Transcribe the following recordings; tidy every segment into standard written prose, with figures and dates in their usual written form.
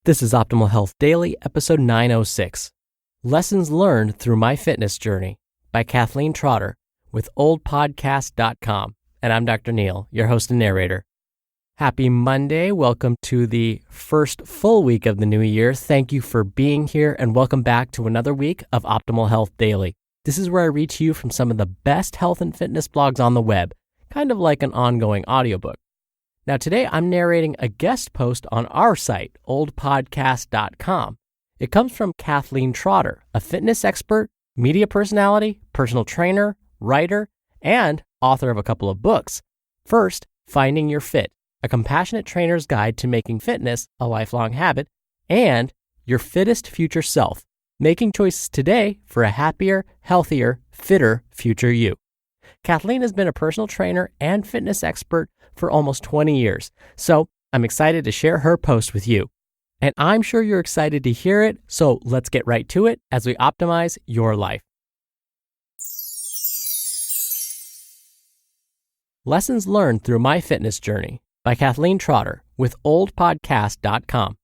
This is Optimal Health Daily, episode 906, Lessons Learned Through My Fitness Journey by Kathleen Trotter with oldpodcast.com. And I'm Dr. Neil, your host and narrator. Happy Monday. Welcome to the first full week of the new year. Thank you for being here and welcome back to another week of Optimal Health Daily. This is where I read to you from some of the best health and fitness blogs on the web, kind of like an ongoing audiobook. Now today I'm narrating a guest post on our site, oldpodcast.com. It comes from Kathleen Trotter, a fitness expert, media personality, personal trainer, writer, and author of a couple of books. First, Finding Your Fit, a compassionate trainer's guide to making fitness a lifelong habit, and Your Fittest Future Self, making choices today for a happier, healthier, fitter future you. Kathleen has been a personal trainer and fitness expert for almost 20 years, so I'm excited to share her post with you. And I'm sure you're excited to hear it, so let's get right to it as we optimize your life. Lessons Learned Through My Fitness Journey by Kathleen Trotter with oldpodcast.com.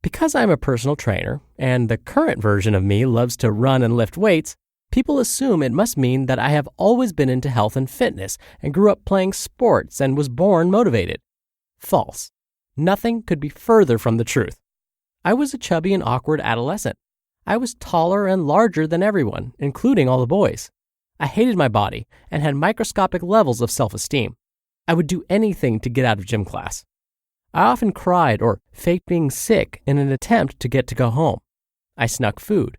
Because I'm a personal trainer, and the current version of me loves to run and lift weights, people assume it must mean that I have always been into health and fitness and grew up playing sports and was born motivated. False. Nothing could be further from the truth. I was a chubby and awkward adolescent. I was taller and larger than everyone, including all the boys. I hated my body and had microscopic levels of self-esteem. I would do anything to get out of gym class. I often cried or faked being sick in an attempt to get to go home. I snuck food.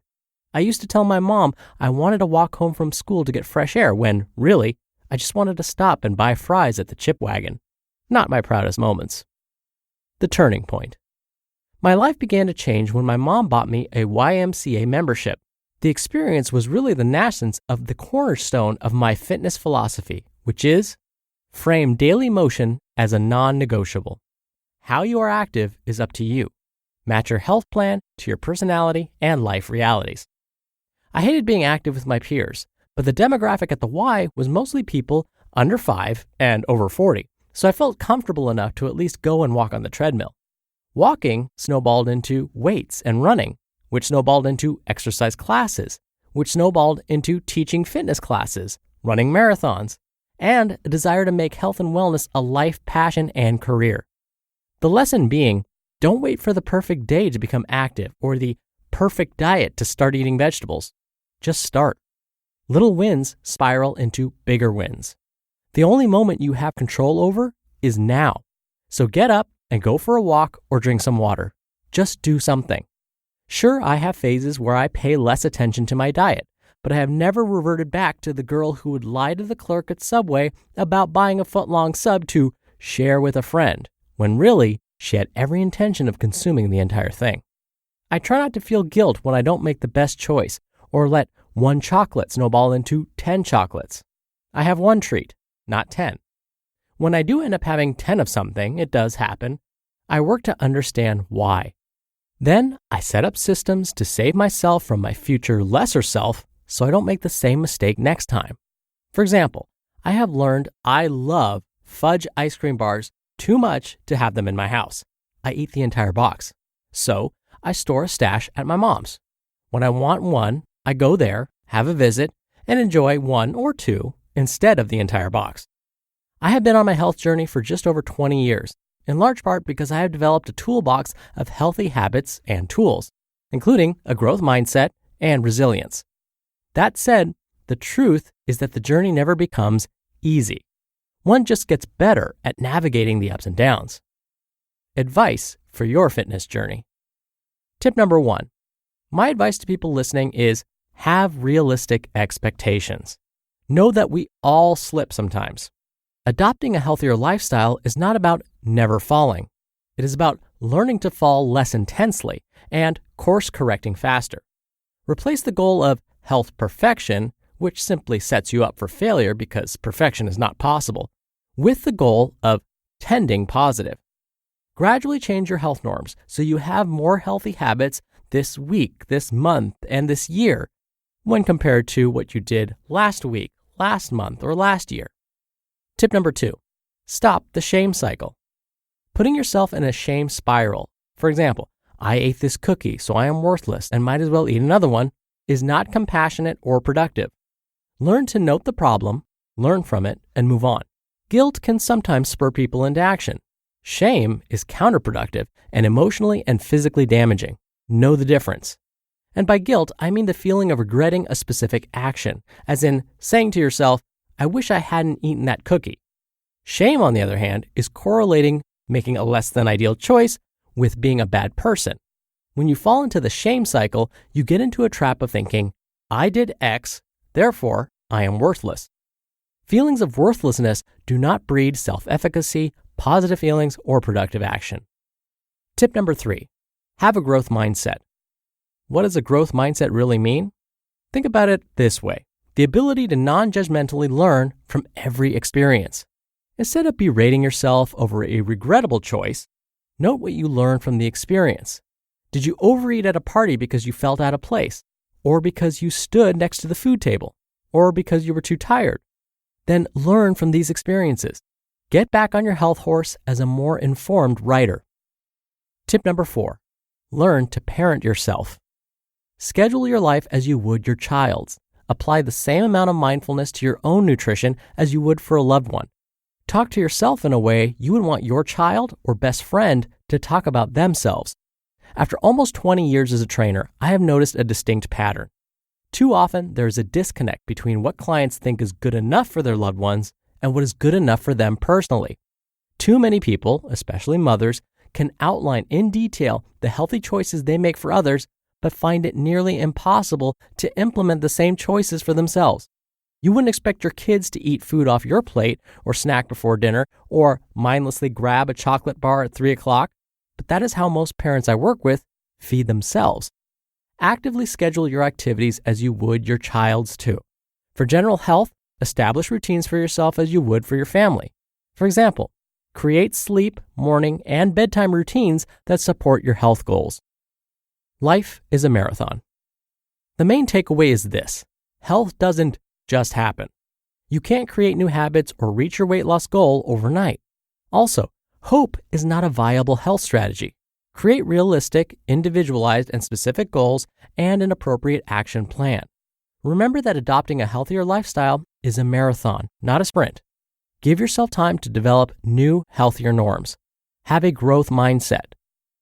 I used to tell my mom I wanted to walk home from school to get fresh air when, really, I just wanted to stop and buy fries at the chip wagon. Not my proudest moments. The turning point. My life began to change when my mom bought me a YMCA membership. The experience was really the nascence of the cornerstone of my fitness philosophy, which is frame daily motion as a non-negotiable. How you are active is up to you. Match your health plan to your personality and life realities. I hated being active with my peers, but the demographic at the Y was mostly people under 5 and over 40, so I felt comfortable enough to at least go and walk on the treadmill. Walking snowballed into weights and running, which snowballed into exercise classes, which snowballed into teaching fitness classes, running marathons, and a desire to make health and wellness a life passion and career. The lesson being, don't wait for the perfect day to become active or the perfect diet to start eating vegetables. Just start. Little wins spiral into bigger wins. The only moment you have control over is now. So get up and go for a walk or drink some water. Just do something. Sure, I have phases where I pay less attention to my diet, but I have never reverted back to the girl who would lie to the clerk at Subway about buying a foot-long sub to share with a friend, when really she had every intention of consuming the entire thing. I try not to feel guilt when I don't make the best choice or let one chocolate snowball into 10 chocolates. I have one treat, not 10. When I do end up having 10 of something, it does happen, I work to understand why. Then I set up systems to save myself from my future lesser self so I don't make the same mistake next time. For example, I have learned I love fudge ice cream bars too much to have them in my house. I eat the entire box. So I store a stash at my mom's. When I want one, I go there, have a visit, and enjoy one or two instead of the entire box. I have been on my health journey for just over 20 years, in large part because I have developed a toolbox of healthy habits and tools, including a growth mindset and resilience. That said, the truth is that the journey never becomes easy. One just gets better at navigating the ups and downs. Advice for your fitness journey. Tip number 1. My advice to people listening is have realistic expectations. Know that we all slip sometimes. Adopting a healthier lifestyle is not about never falling. It is about learning to fall less intensely and course correcting faster. Replace the goal of health perfection, which simply sets you up for failure because perfection is not possible, with the goal of tending positive. Gradually change your health norms so you have more healthy habits this week, this month, and this year when compared to what you did last week, last month, or last year. Tip number 2, stop the shame cycle. Putting yourself in a shame spiral For example, I ate this cookie, so I am worthless and might as well eat another one, is not compassionate or productive. Learn to note the problem, learn from it, and move on. Guilt can sometimes spur people into action. Shame is counterproductive and emotionally and physically damaging. Know the difference. And by guilt, I mean the feeling of regretting a specific action, as in saying to yourself, I wish I hadn't eaten that cookie. Shame, on the other hand, is correlating making a less than ideal choice with being a bad person. When you fall into the shame cycle, you get into a trap of thinking, I did X, therefore I am worthless. Feelings of worthlessness do not breed self-efficacy, positive feelings, or productive action. Tip number 3, have a growth mindset. What does a growth mindset really mean? Think about it this way: the ability to non-judgmentally learn from every experience. Instead of berating yourself over a regrettable choice, note what you learned from the experience. Did you overeat at a party because you felt out of place, or because you stood next to the food table, or because you were too tired? Then learn from these experiences. Get back on your health horse as a more informed writer. Tip number 4, learn to parent yourself. Schedule your life as you would your child's. Apply the same amount of mindfulness to your own nutrition as you would for a loved one. Talk to yourself in a way you would want your child or best friend to talk about themselves. After almost 20 years as a trainer, I have noticed a distinct pattern. Too often, there is a disconnect between what clients think is good enough for their loved ones and what is good enough for them personally. Too many people, especially mothers, can outline in detail the healthy choices they make for others, but find it nearly impossible to implement the same choices for themselves. You wouldn't expect your kids to eat food off your plate or snack before dinner or mindlessly grab a chocolate bar at 3 o'clock, but that is how most parents I work with feed themselves. Actively schedule your activities as you would your child's too. For general health, establish routines for yourself as you would for your family. For example, create sleep, morning, and bedtime routines that support your health goals. Life is a marathon. The main takeaway is this: health doesn't just happen. You can't create new habits or reach your weight loss goal overnight. Also, hope is not a viable health strategy. Create realistic, individualized, and specific goals and an appropriate action plan. Remember that adopting a healthier lifestyle is a marathon, not a sprint. Give yourself time to develop new, healthier norms. Have a growth mindset.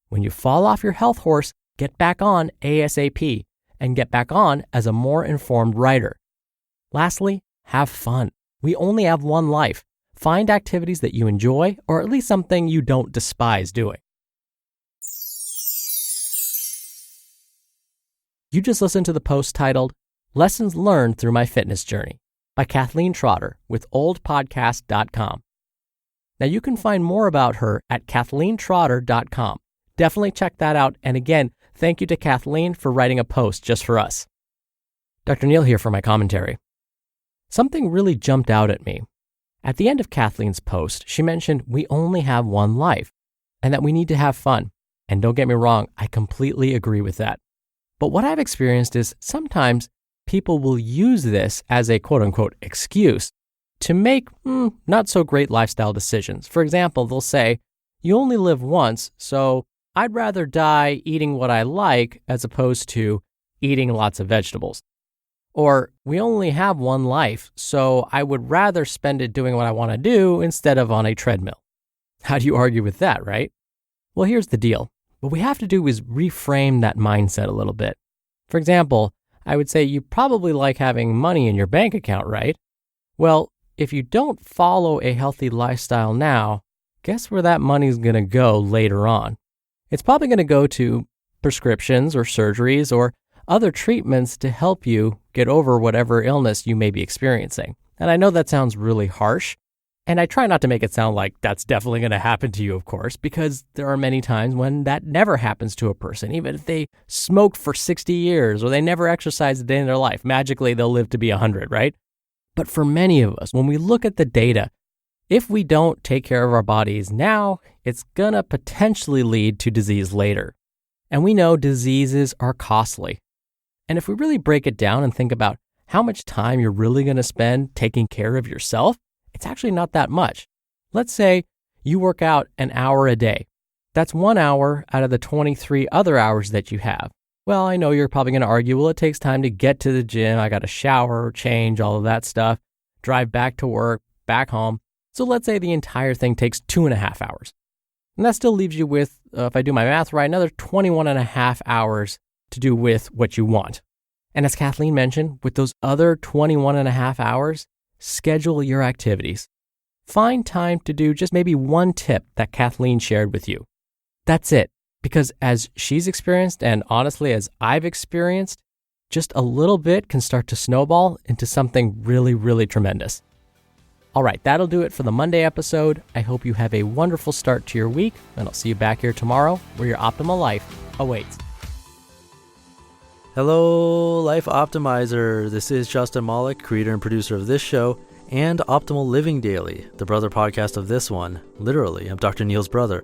When you fall off your health horse, get back on ASAP and get back on as a more informed writer. Lastly, have fun. We only have one life. Find activities that you enjoy, or at least something you don't despise doing. You just listened to the post titled Lessons Learned Through My Fitness Journey by Kathleen Trotter with oldpodcast.com. Now you can find more about her at kathleentrotter.com. Definitely check that out. And again, thank you to Kathleen for writing a post just for us. Dr. Neil here for my commentary. Something really jumped out at me. At the end of Kathleen's post, she mentioned we only have one life and that we need to have fun. And don't get me wrong, I completely agree with that. But what I've experienced is sometimes people will use this as a quote-unquote excuse to make not so great lifestyle decisions. For example, they'll say, you only live once, so I'd rather die eating what I like as opposed to eating lots of vegetables. Or we only have one life, so I would rather spend it doing what I want to do instead of on a treadmill. How do you argue with that, right? Well, here's the deal. What we have to do is reframe that mindset a little bit. For example, I would say you probably like having money in your bank account, right? Well, if you don't follow a healthy lifestyle now, guess where that money's going to go later on? It's probably going to go to prescriptions or surgeries or other treatments to help you get over whatever illness you may be experiencing. And I know that sounds really harsh, and I try not to make it sound like that's definitely going to happen to you, of course, because there are many times when that never happens to a person, even if they smoked for 60 years or they never exercised a day in their life. Magically, they'll live to be 100, right? But for many of us, when we look at the data, if we don't take care of our bodies now, it's going to potentially lead to disease later. And we know diseases are costly. And if we really break it down and think about how much time you're really going to spend taking care of yourself, it's actually not that much. Let's say you work out an hour a day. That's 1 hour out of the 23 other hours that you have. Well, I know you're probably going to argue, well, it takes time to get to the gym. I got to shower, change, all of that stuff, drive back to work, back home. So let's say the entire thing takes 2.5 hours. And that still leaves you with, if I do my math right, another 21.5 hours to do with what you want. And as Kathleen mentioned, with those other 21.5 hours, schedule your activities. Find time to do just maybe one tip that Kathleen shared with you. That's it. Because as she's experienced, and honestly, as I've experienced, just a little bit can start to snowball into something really, really tremendous. All right, that'll do it for the Monday episode. I hope you have a wonderful start to your week, and I'll see you back here tomorrow where your optimal life awaits. Hello, Life Optimizer. This is Justin Malik, creator and producer of this show and Optimal Living Daily, the brother podcast of this one. Literally, I'm Dr. Neil's brother.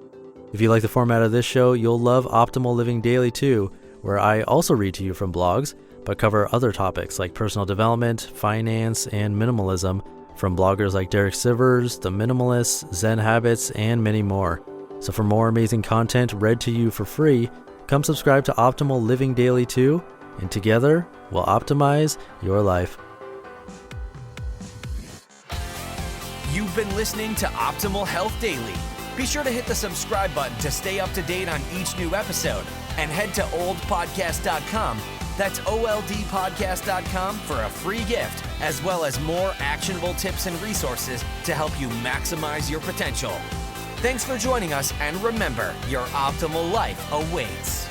If you like the format of this show, you'll love Optimal Living Daily too, where I also read to you from blogs, but cover other topics like personal development, finance, and minimalism from bloggers like Derek Sivers, The Minimalists, Zen Habits, and many more. So for more amazing content read to you for free, come subscribe to Optimal Living Daily too, and together we'll optimize your life. You've been listening to Optimal Health Daily. Be sure to hit the subscribe button to stay up to date on each new episode, and head to oldpodcast.com. That's oldpodcast.com for a free gift, as well as more actionable tips and resources to help you maximize your potential. Thanks for joining us, and remember, your optimal life awaits.